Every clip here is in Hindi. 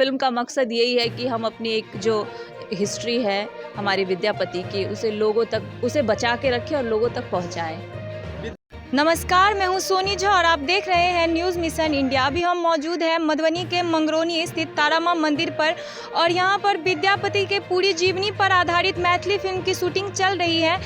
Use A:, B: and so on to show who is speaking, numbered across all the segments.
A: फ़िल्म का मकसद यही है कि हम अपनी एक जो हिस्ट्री है हमारी विद्यापति की, उसे बचा के रखें और लोगों तक पहुँचाएँ।
B: नमस्कार, मैं हूं सोनी झा और आप देख रहे हैं न्यूज़ मिशन इंडिया। अभी हम मौजूद हैं मधुबनी के मंगरौनी स्थित तारा माँ मंदिर पर और यहां पर विद्यापति के पूरी जीवनी पर आधारित मैथिली फिल्म की शूटिंग चल रही है।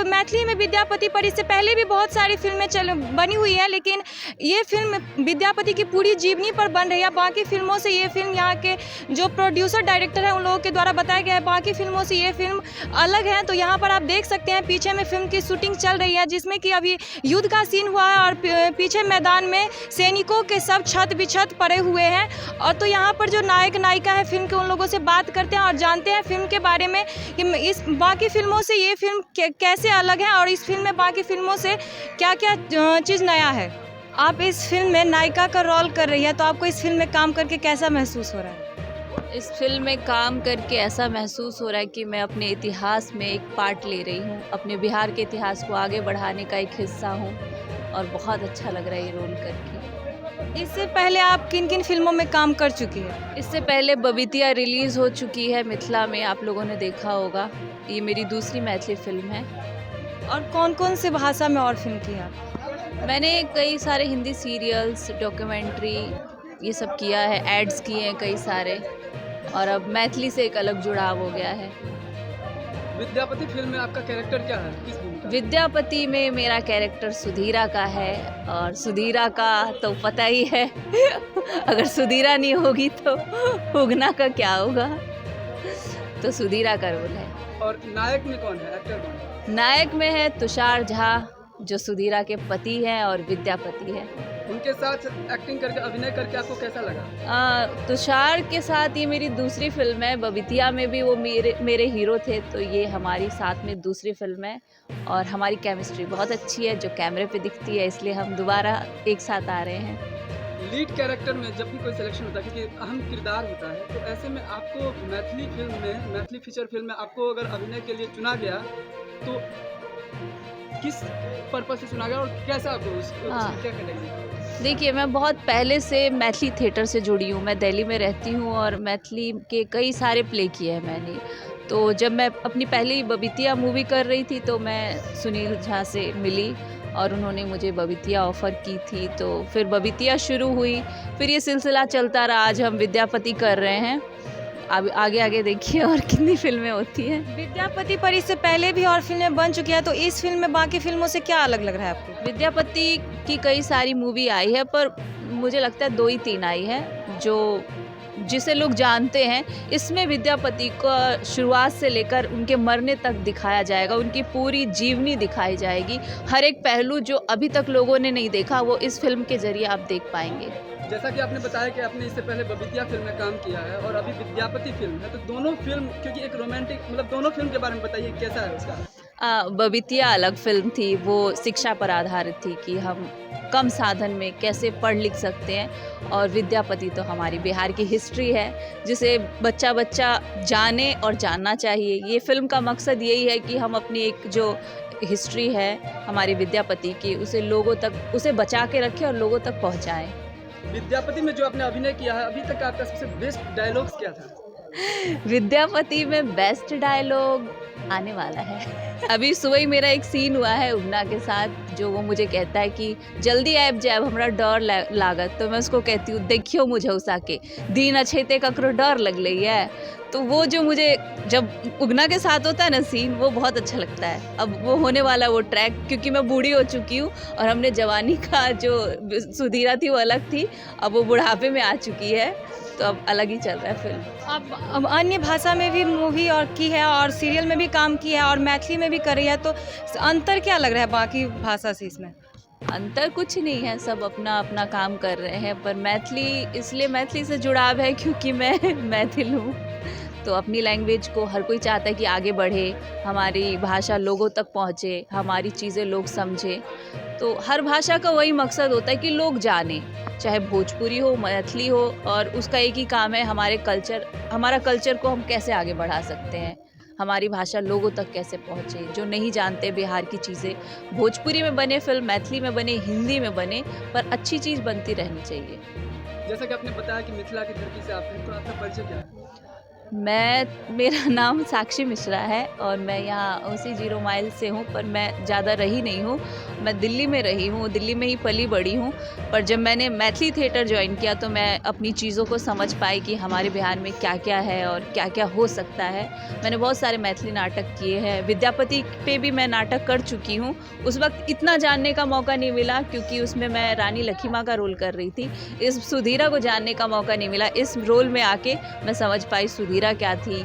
B: मैथिली में विद्यापति पर इससे पहले भी बहुत सारी फिल्में बनी हुई है, लेकिन ये फिल्म विद्यापति की पूरी जीवनी पर बन रही है। बाकी फिल्मों से ये फिल्म यहाँ के जो प्रोड्यूसर डायरेक्टर हैं उन लोगों के द्वारा बताया गया है, बाकी फिल्मों से ये फिल्म अलग है। तो यहाँ पर आप देख सकते हैं पीछे में फिल्म की शूटिंग चल रही है, जिसमें कि अभी युद्ध का सीन हुआ है और पीछे मैदान में सैनिकों के सब छत बिछत पड़े हुए हैं। और तो यहाँ पर जो नायक नायिका है फिल्म के, उन लोगों से बात करते हैं और जानते हैं फिल्म के बारे में कि इस बाकी फिल्मों से ये फिल्म कैसे अलग है और इस फिल्म में बाकी फिल्मों से क्या क्या चीज़ नया है। आप इस फिल्म में नायिका का रोल कर रही है, तो आपको इस फिल्म में काम करके कैसा महसूस हो रहा है?
A: इस फिल्म में काम करके ऐसा महसूस हो रहा है कि मैं अपने इतिहास में एक पार्ट ले रही हूँ, अपने बिहार के इतिहास को आगे बढ़ाने का एक हिस्सा हूँ और बहुत अच्छा लग रहा है ये रोल करके।
B: इससे पहले आप किन किन फिल्मों में काम कर चुकी हैं?
A: इससे पहले बबितिया रिलीज़ हो चुकी है मिथिला में, आप लोगों ने देखा होगा। ये मेरी दूसरी मैथिली फिल्म है।
B: और कौन कौन से भाषा में और फिल्म की है?
A: मैंने कई सारे हिंदी सीरियल्स, डॉक्यूमेंट्री ये सब किया है, एड्स किए हैं कई सारे, और अब मैथिली से एक अलग जुड़ाव हो गया है।
C: विद्यापति फिल्म में आपका कैरेक्टर क्या है, किस भूमिका?
A: विद्यापति में मेरा कैरेक्टर सुधीरा का है और सुधीरा का तो पता ही है अगर सुधीरा नहीं होगी तो उगना का क्या होगा, तो सुधीरा का रोल है।
C: और नायक में कौन है, एक्टर कौन है?
A: नायक में है तुषार झा, जो सुधीरा के पति हैं और विद्यापति है।
C: उनके साथ एक्टिंग करके, अभिनय करके आपको कैसा लगा?
A: तुषार के साथ ये मेरी दूसरी फिल्म है। बबितिया में भी वो मेरे हीरो थे, तो ये हमारी साथ में दूसरी फिल्म है और हमारी केमिस्ट्री बहुत अच्छी है जो कैमरे पे दिखती है, इसलिए हम दोबारा एक साथ आ रहे हैं।
C: लीड कैरेक्टर में जब भी कोई सिलेक्शन होता है, क्योंकि अहम किरदार होता है, तो ऐसे में आपको मैथिली फिल्म में, मैथिली फीचर फिल्म में आपको अगर अभिनय के लिए चुना गया तो किस पर्पस से चुना गया और कैसा आपको क्या करेंगे?
A: देखिए, मैं बहुत पहले से मैथिली थिएटर से जुड़ी हूँ। मैं दिल्ली में रहती हूँ और मैथिली के कई सारे प्ले किए हैं मैंने। तो जब मैं अपनी पहली बबितिया मूवी कर रही थी तो मैं सुनील झा से मिली और उन्होंने मुझे बबितिया ऑफ़र की थी, तो फिर बबितिया शुरू हुई, फिर ये सिलसिला चलता रहा। आज हम विद्यापति कर रहे हैं। अब आगे आगे देखिए और कितनी फिल्में होती हैं।
B: विद्यापति पर इससे पहले भी और फिल्में बन चुकी है, तो इस फिल्म में बाकी फिल्मों से क्या अलग लग रहा है आपको?
A: विद्यापति की कई सारी मूवी आई है, पर मुझे लगता है 2 ही 3 आई है जिसे लोग जानते हैं। इसमें विद्यापति को शुरुआत से लेकर उनके मरने तक दिखाया जाएगा, उनकी पूरी जीवनी दिखाई जाएगी। हर एक पहलू जो अभी तक लोगों ने नहीं देखा वो इस फिल्म के ज़रिए आप देख पाएंगे।
C: जैसा कि आपने बताया कि आपने इससे पहले बबितिया फिल्म में काम किया है और अभी विद्यापति फिल्म है, तो दोनों फिल्म, क्योंकि एक रोमांटिक, मतलब दोनों फिल्म के बारे में बताइए कैसा है उसका?
A: बबितिया अलग फिल्म थी, वो शिक्षा पर आधारित थी कि हम कम साधन में कैसे पढ़ लिख सकते हैं, और विद्यापति तो हमारी बिहार की हिस्ट्री है जिसे बच्चा बच्चा जाने और जानना चाहिए। ये फिल्म का मकसद यही है कि हम अपनी एक जो हिस्ट्री है हमारी विद्यापति की, उसे बचा के रखें और लोगों तक पहुँचाएँ।
C: विद्यापति में जो आपने अभिनय किया है, अभी तक आपका सबसे बेस्ट डायलॉग्स क्या था?
A: विद्यापति में बेस्ट डायलॉग आने वाला है। अभी सुबह ही मेरा एक सीन हुआ है उगना के साथ, जो वो मुझे कहता है कि जल्दी आब जाए, हमरा डर लागत। तो मैं उसको कहती हूँ देखियो मुझे उसा के दिन अच्छे ककरो डर लगल है। तो वो जो मुझे जब उगना के साथ होता है ना सीन, वो बहुत अच्छा लगता है। अब वो होने वाला वो ट्रैक, क्योंकि मैं बूढ़ी हो चुकी हूँ और हमने जवानी का जो सुधीरा थी वो अलग थी, अब वो बुढ़ापे में आ चुकी है, तो अब अलग ही चल रहा है फिल्म।
B: अब अन्य भाषा में भी मूवी और की है और सीरियल में भी काम की है और मैथिली में भी कर रही है, तो अंतर क्या लग रहा है बाकी भाषा से इसमें?
A: अंतर कुछ नहीं है, सब अपना अपना काम कर रहे हैं, पर मैथिली से जुड़ाव है क्योंकि मैं मैथिल हूँ, तो अपनी लैंग्वेज को हर कोई चाहता है कि आगे बढ़े, हमारी भाषा लोगों तक पहुँचे, हमारी चीज़ें लोग समझें। तो हर भाषा का वही मकसद होता है कि लोग जानें, चाहे भोजपुरी हो, मैथिली हो, और उसका एक ही काम है हमारा कल्चर को हम कैसे आगे बढ़ा सकते हैं। हमारी भाषा लोगों तक कैसे पहुँचे, जो नहीं जानते बिहार की चीज़ें। भोजपुरी में बने फिल्म, मैथिली में बने, हिंदी में बने, पर अच्छी चीज़ बनती रहनी चाहिए।
C: जैसा कि आपने बताया कि मिथिला की धरती से आप हैं, तो आपका परिचय क्या है?
A: मेरा नाम साक्षी मिश्रा है और मैं यहाँ उसी 0 माइल से हूँ, पर मैं ज़्यादा रही नहीं हूँ। मैं दिल्ली में रही हूँ, दिल्ली में ही पली बड़ी हूँ। पर जब मैंने मैथिली थिएटर जॉइन किया तो मैं अपनी चीज़ों को समझ पाई कि हमारे बिहार में क्या-क्या है और क्या-क्या हो सकता है। मैंने बहुत सारे मैथिली नाटक किए हैं, विद्यापति पे भी मैं नाटक कर चुकी हूँ। उस वक़्त इतना जानने का मौका नहीं मिला क्योंकि उसमें मैं रानी लक्ष्मीमाँ का रोल कर रही थी। इस सुधीरा को जानने का मौका नहीं मिला। इस रोल में आके मैं समझ पाई सुधीरा क्या थी,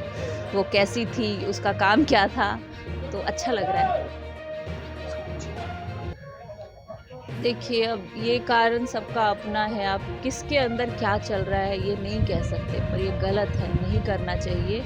A: वो कैसी थी, उसका काम क्या था, तो अच्छा लग रहा है। देखिए, अब ये कारण सबका अपना है, आप किसके अंदर क्या चल रहा है ये नहीं कह सकते, पर ये गलत है, नहीं करना चाहिए।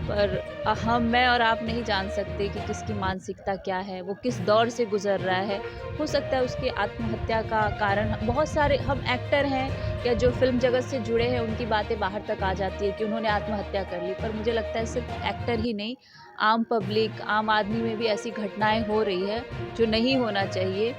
A: पर मैं और आप नहीं जान सकते कि किसकी मानसिकता क्या है, वो किस दौर से गुज़र रहा है। हो सकता है उसकी आत्महत्या का कारण बहुत सारे हम एक्टर हैं या जो फ़िल्म जगत से जुड़े हैं उनकी बातें बाहर तक आ जाती है कि उन्होंने आत्महत्या कर ली। पर मुझे लगता है सिर्फ़ एक्टर ही नहीं, आम पब्लिक, आम आदमी में भी ऐसी घटनाएँ हो रही है जो नहीं होना चाहिए।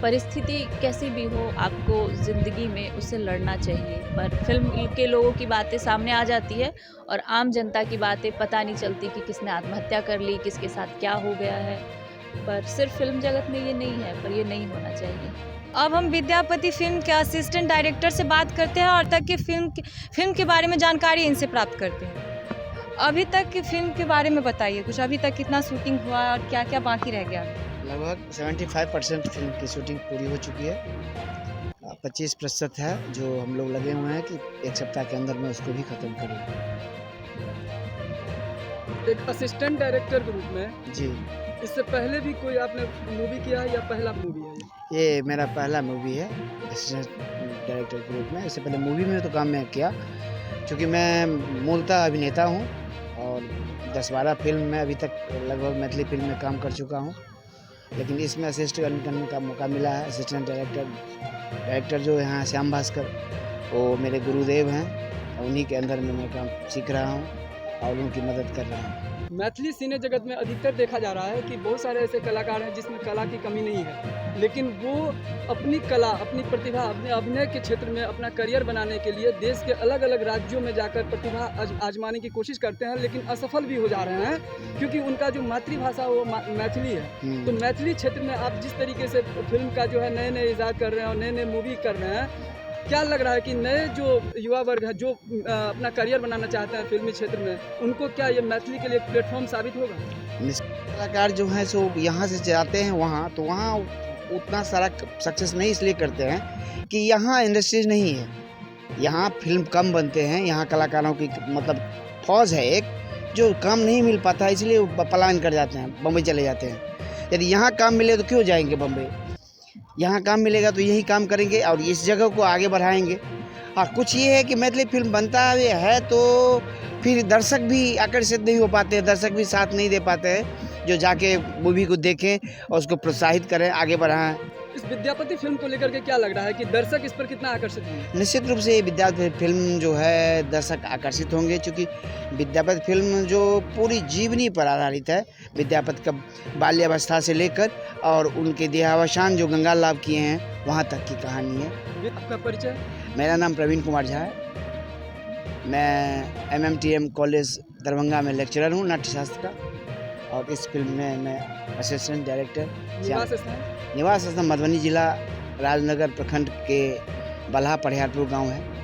A: परिस्थिति कैसी भी हो, आपको ज़िंदगी में उससे लड़ना चाहिए। पर फ़िल्म के लोगों की बातें सामने आ जाती है और आम जनता की बातें पता नहीं चलती कि किसने आत्महत्या कर ली, किसके साथ क्या हो गया है। पर सिर्फ़ फ़िल्म जगत में ये नहीं है, पर ये नहीं होना चाहिए।
B: अब हम विद्यापति फिल्म के असिस्टेंट डायरेक्टर से बात करते हैं और तक की फिल्म के बारे में जानकारी इनसे प्राप्त करते हैं। अभी तक की फिल्म के बारे में बताइए कुछ, अभी तक कितना शूटिंग हुआ है और क्या क्या बाकी रह गया?
D: लगभग 75% फिल्म की शूटिंग पूरी हो चुकी है। 25% है जो हम लोग लगे हुए हैं कि 1 सप्ताह के अंदर में उसको भी ख़त्म कर लें।
C: एक असिस्टेंट डायरेक्टर के रूप में
D: जी,
C: इससे पहले भी कोई आपने मूवी किया है या पहला मूवी है ये?
D: ये मेरा पहला मूवी है असिस्टेंट डायरेक्टर के रूप में। इससे पहले मूवी में तो काम मैं किया, क्योंकि मैं मूलतः अभिनेता हूँ और 10-12 फिल्म में अभी तक लगभग मैथिली फिल्म में काम कर चुका हूँ। लेकिन इसमें असिस्ट करने का मौका मिला है। असिस्टेंट डायरेक्टर जो यहाँ श्याम भास्कर, वो मेरे गुरुदेव हैं और उन्हीं के अंदर में मैं काम सीख रहा हूँ और उनकी मदद कर रहा हूँ।
C: मैथिली सिने जगत में अधिकतर देखा जा रहा है कि बहुत सारे ऐसे कलाकार हैं जिसमें कला की कमी नहीं है, लेकिन वो अपनी कला, अपनी प्रतिभा, अपने अभिनय के क्षेत्र में अपना करियर बनाने के लिए देश के अलग अलग राज्यों में जाकर प्रतिभा आजमाने की कोशिश करते हैं, लेकिन असफल भी हो जा रहे हैं क्योंकि उनका जो मातृभाषा वो मैथिली है। तो मैथिली क्षेत्र में आप जिस तरीके से फिल्म का जो है नए नए ईजाद कर रहे हैं और नए नए मूवी कर रहे हैं, क्या लग रहा है कि नए जो युवा वर्ग है जो अपना करियर बनाना चाहते हैं फिल्मी क्षेत्र में, उनको क्या ये मैथिली के लिए एक प्लेटफॉर्म साबित होगा?
D: कलाकार जो हैं सो यहाँ से जाते हैं वहाँ, तो वहाँ उतना सारा सक्सेस नहीं इसलिए करते हैं कि यहाँ इंडस्ट्रीज नहीं है, यहाँ फिल्म कम बनते हैं, यहाँ कलाकारों की मतलब फौज है एक, जो काम नहीं मिल पाता है इसलिए पलायन कर जाते हैं, बम्बई चले जाते हैं। यदि यहाँ काम मिले तो क्यों जाएंगे बम्बई? यहाँ काम मिलेगा तो यही काम करेंगे और इस जगह को आगे बढ़ाएंगे। हाँ, कुछ ये है कि मैथिली फिल्म बनता है तो फिर दर्शक भी आकर्षित नहीं हो पाते हैं, दर्शक भी साथ नहीं दे पाते हैं जो जाके मूवी को देखें और उसको प्रोत्साहित करें, आगे बढ़ाएं।
C: इस विद्यापति फिल्म को लेकर के क्या लग रहा है कि दर्शक इस पर कितना आकर्षित होंगे?
D: निश्चित रूप से विद्यापति फिल्म जो है दर्शक आकर्षित होंगे, क्योंकि विद्यापति फिल्म जो पूरी जीवनी पर आधारित है, विद्यापति का बाल्यावस्था से लेकर और उनके देहावसान जो गंगा लाभ किए हैं वहाँ तक की कहानी है।
C: आपका परिचय?
D: मेरा नाम प्रवीण कुमार झा है। मैं MMTM कॉलेज दरभंगा में लेक्चरर हूँ नाट्यशास्त्र का, और इस फिल्म में मैं असिस्टेंट डायरेक्टर।
C: निवास स्थान
D: मधुबनी जिला राजनगर प्रखंड के बल्हा पढ़ियारपुर गांव है।